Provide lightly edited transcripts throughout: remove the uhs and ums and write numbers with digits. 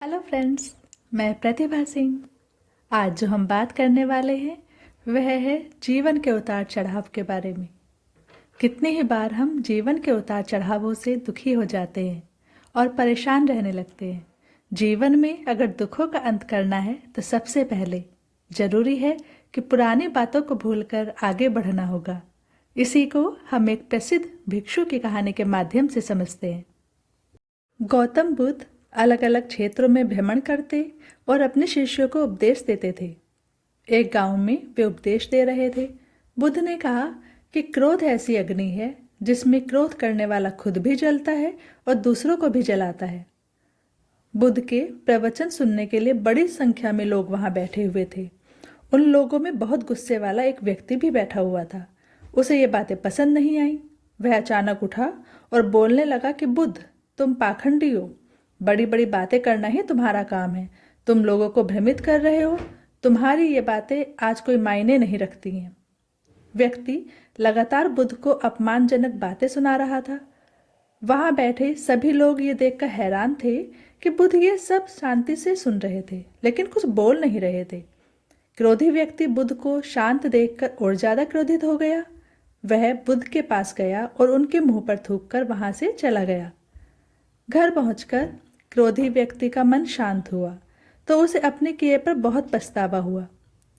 Hello friends, मैं प्रतिभा सिंह। आज जो हम बात करने वाले हैं वह है जीवन के उतार चढ़ाव के बारे में। कितनी ही बार हम जीवन के उतार चढ़ावों से दुखी हो जाते हैं और परेशान रहने लगते हैं। जीवन में अगर दुखों का अंत करना है तो सबसे पहले जरूरी है कि पुरानी बातों को भूलकर आगे बढ़ना होगा। इसी को हम एक प्रसिद्ध भिक्षु की कहानी के माध्यम से समझते हैं। गौतम बुद्ध अलग अलग क्षेत्रों में भ्रमण करते और अपने शिष्यों को उपदेश देते थे। एक गांव में वे उपदेश दे रहे थे। बुद्ध ने कहा कि क्रोध ऐसी अग्नि है जिसमें क्रोध करने वाला खुद भी जलता है और दूसरों को भी जलाता है। बुद्ध के प्रवचन सुनने के लिए बड़ी संख्या में लोग वहां बैठे हुए थे। उन लोगों में बहुत गुस्से वाला एक व्यक्ति भी बैठा हुआ था। उसे ये बातें पसंद नहीं आई। वह अचानक उठा और बोलने लगा कि बुद्ध, तुम पाखंडी हो। बड़ी बड़ी बातें करना ही तुम्हारा काम है। तुम लोगों को भ्रमित कर रहे हो। तुम्हारी ये बातें आज कोई मायने नहीं रखती हैं। व्यक्ति लगातार बुद्ध को अपमानजनक बातें सुना रहा था। वहां बैठे सभी लोग ये देखकर हैरान थे कि बुद्ध ये सब शांति से सुन रहे थे लेकिन कुछ बोल नहीं रहे थे। क्रोधी व्यक्ति बुद्ध को शांत देखकर और ज्यादा क्रोधित हो गया। वह बुद्ध के पास गया और उनके मुंह पर थूककर वहां से चला गया। घर पहुंचकर क्रोधी व्यक्ति का मन शांत हुआ तो उसे अपने किए पर बहुत पछतावा हुआ।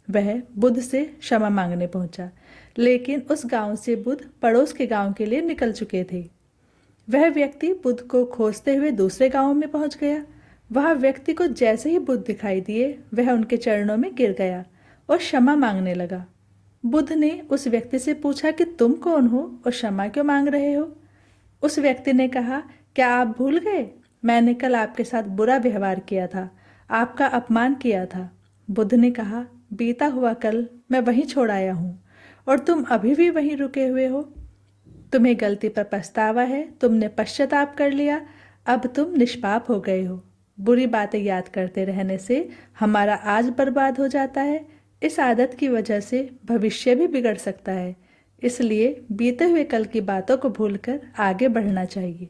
वह बुद्ध से क्षमा मांगने पहुंचा, लेकिन उस गांव से बुद्ध पड़ोस के गांव के लिए निकल चुके थे। वह व्यक्ति बुद्ध को खोजते हुए दूसरे गांव में पहुंच गया। वह व्यक्ति को जैसे ही बुद्ध दिखाई दिए वह उनके चरणों में गिर गया और क्षमा मांगने लगा। बुद्ध ने उस व्यक्ति से पूछा कि तुम कौन हो और क्षमा क्यों मांग रहे हो। उस व्यक्ति ने कहा, क्या आप भूल गए? मैंने कल आपके साथ बुरा व्यवहार किया था, आपका अपमान किया था। बुद्ध ने कहा, बीता हुआ कल मैं वहीं छोड़ आया हूँ और तुम अभी भी वहीं रुके हुए हो। तुम्हें गलती पर पछतावा है, तुमने पश्चाताप कर लिया, अब तुम निष्पाप हो गए हो। बुरी बातें याद करते रहने से हमारा आज बर्बाद हो जाता है। इस आदत की वजह से भविष्य भी बिगड़ सकता है। इसलिए बीते हुए कल की बातों को भूलकर आगे बढ़ना चाहिए।